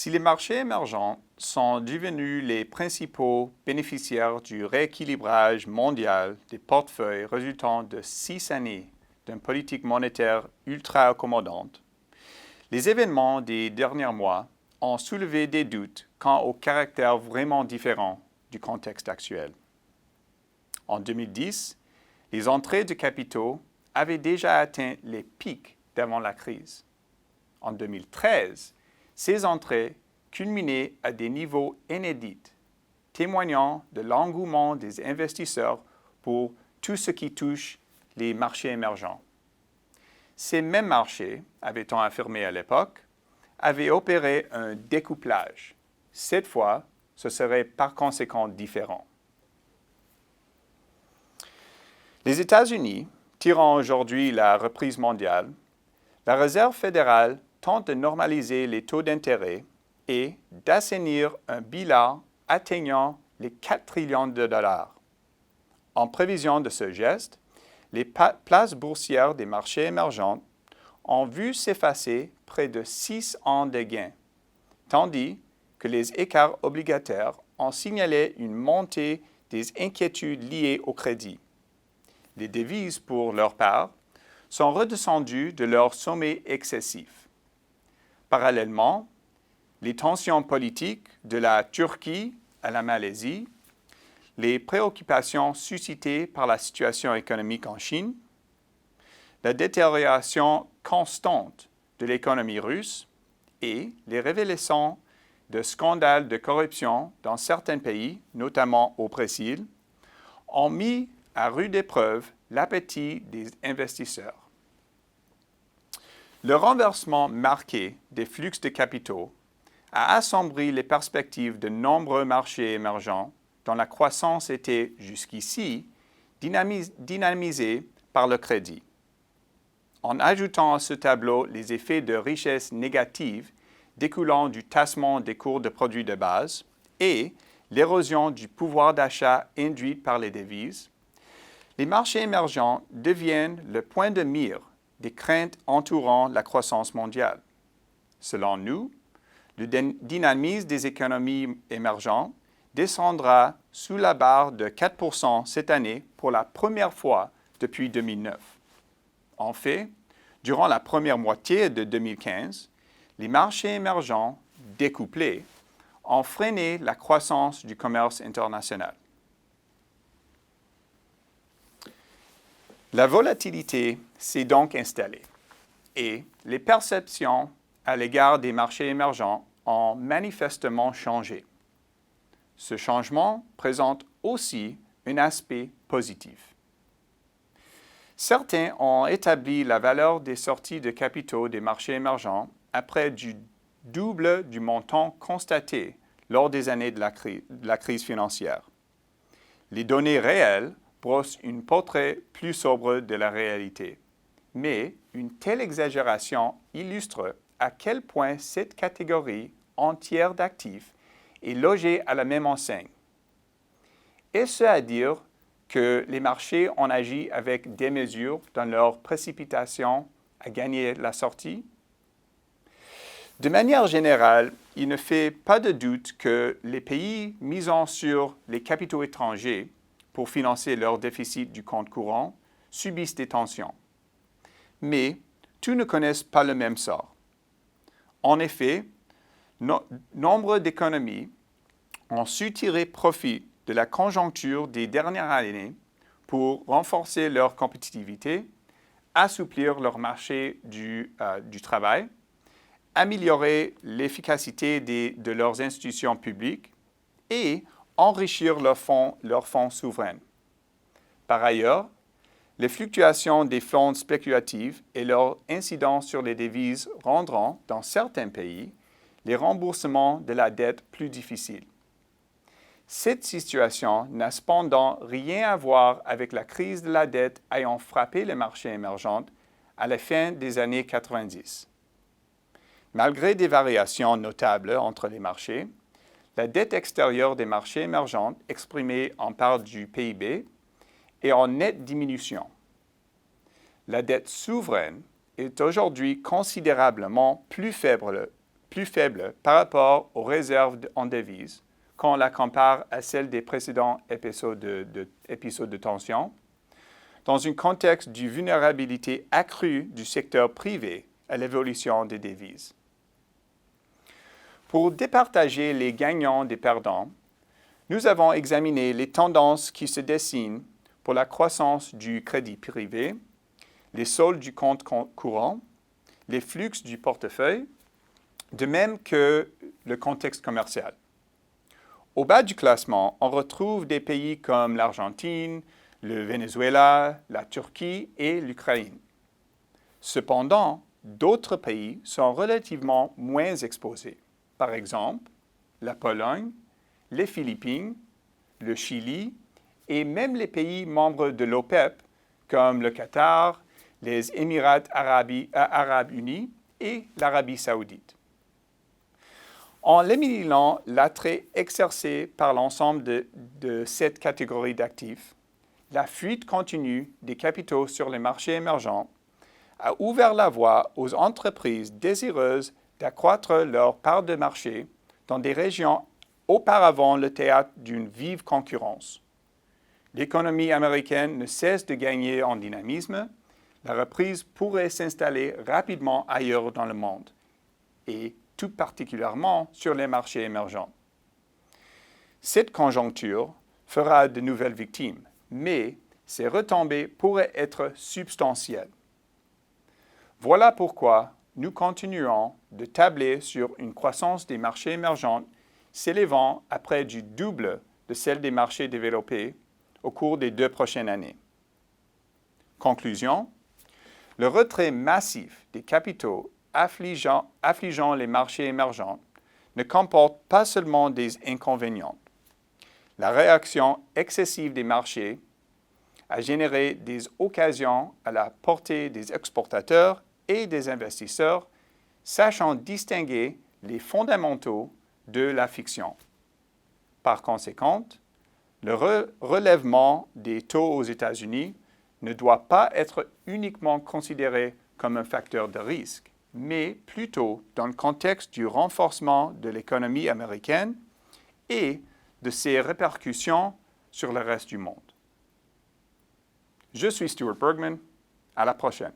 Si les marchés émergents sont devenus les principaux bénéficiaires du rééquilibrage mondial des portefeuilles résultant de 6 années d'une politique monétaire ultra accommodante, les événements des derniers mois ont soulevé des doutes quant au caractère vraiment différent du contexte actuel. En 2010, les entrées de capitaux avaient déjà atteint les pics d'avant la crise. En 2013, ces entrées culminaient à des niveaux inédits, témoignant de l'engouement des investisseurs pour tout ce qui touche les marchés émergents. Ces mêmes marchés, avait-on affirmé à l'époque, avaient opéré un découplage. Cette fois, ce serait par conséquent différent. Les États-Unis, tirant aujourd'hui la reprise mondiale, la Réserve fédérale tente de normaliser les taux d'intérêt et d'assainir un bilan atteignant les 4 trillions de dollars. En prévision de ce geste, les places boursières des marchés émergents ont vu s'effacer près de 6 ans de gains, tandis que les écarts obligataires ont signalé une montée des inquiétudes liées au crédit. Les devises, pour leur part, sont redescendues de leur sommet excessif. Parallèlement, les tensions politiques de la Turquie à la Malaisie, les préoccupations suscitées par la situation économique en Chine, la détérioration constante de l'économie russe et les révélations de scandales de corruption dans certains pays, notamment au Brésil, ont mis à rude épreuve l'appétit des investisseurs. Le renversement marqué des flux de capitaux a assombri les perspectives de nombreux marchés émergents dont la croissance était jusqu'ici dynamisée par le crédit. En ajoutant à ce tableau les effets de richesse négative découlant du tassement des cours de produits de base et l'érosion du pouvoir d'achat induite par les devises, les marchés émergents deviennent le point de mire des craintes entourant la croissance mondiale. Selon nous, le dynamisme des économies émergentes descendra sous la barre de 4% cette année pour la première fois depuis 2009. En fait, durant la première moitié de 2015, les marchés émergents découplés ont freiné la croissance du commerce international. La volatilité s'est donc installée et les perceptions à l'égard des marchés émergents ont manifestement changé. Ce changement présente aussi un aspect positif. Certains ont établi la valeur des sorties de capitaux des marchés émergents à près du double du montant constaté lors des années de la crise financière. Les données réelles brossent un portrait plus sobre de la réalité, mais une telle exagération illustre à quel point cette catégorie entière d'actifs est logée à la même enseigne. Est-ce à dire que les marchés ont agi avec démesure dans leur précipitation à gagner la sortie? De manière générale, il ne fait pas de doute que les pays misant sur les capitaux étrangers pour financer leur déficit du compte courant subissent des tensions. Mais tous ne connaissent pas le même sort. En effet, nombre d'économies ont su tirer profit de la conjoncture des dernières années pour renforcer leur compétitivité, assouplir leur marché du travail, améliorer l'efficacité de leurs institutions publiques et enrichir leurs fonds souverains. Par ailleurs, les fluctuations des fonds spéculatifs et leur incidence sur les devises rendront, dans certains pays, les remboursements de la dette plus difficiles. Cette situation n'a cependant rien à voir avec la crise de la dette ayant frappé les marchés émergents à la fin des années 90. Malgré des variations notables entre les marchés, la dette extérieure des marchés émergents, exprimée en part du PIB, est en nette diminution. La dette souveraine est aujourd'hui considérablement plus faible plus faible par rapport aux réserves en devises quand on la compare à celles des précédents épisodes de tension, dans un contexte de vulnérabilité accrue du secteur privé à l'évolution des devises. Pour départager les gagnants des perdants, nous avons examiné les tendances qui se dessinent pour la croissance du crédit privé, les soldes du compte courant, les flux du portefeuille, de même que le contexte commercial. Au bas du classement, on retrouve des pays comme l'Argentine, le Venezuela, la Turquie et l'Ukraine. Cependant, d'autres pays sont relativement moins exposés. Par exemple, la Pologne, les Philippines, le Chili et même les pays membres de l'OPEP comme le Qatar, les Émirats arabes unis et l'Arabie saoudite. En éliminant l'attrait exercé par l'ensemble de cette catégorie d'actifs, la fuite continue des capitaux sur les marchés émergents a ouvert la voie aux entreprises désireuses d'accroître leur part de marché dans des régions auparavant le théâtre d'une vive concurrence. L'économie américaine ne cesse de gagner en dynamisme. La reprise pourrait s'installer rapidement ailleurs dans le monde, et tout particulièrement sur les marchés émergents. Cette conjoncture fera de nouvelles victimes, mais ces retombées pourraient être substantielles. Voilà pourquoi nous continuons de tabler sur une croissance des marchés émergents s'élevant à près du double de celle des marchés développés au cours des 2 prochaines années. Conclusion, le retrait massif des capitaux affligeant les marchés émergents ne comporte pas seulement des inconvénients. La réaction excessive des marchés a généré des occasions à la portée des exportateurs et des investisseurs, sachant distinguer les fondamentaux de la fiction. Par conséquent, le relèvement des taux aux États-Unis ne doit pas être uniquement considéré comme un facteur de risque, mais plutôt dans le contexte du renforcement de l'économie américaine et de ses répercussions sur le reste du monde. Je suis Stuart Bergman. À la prochaine.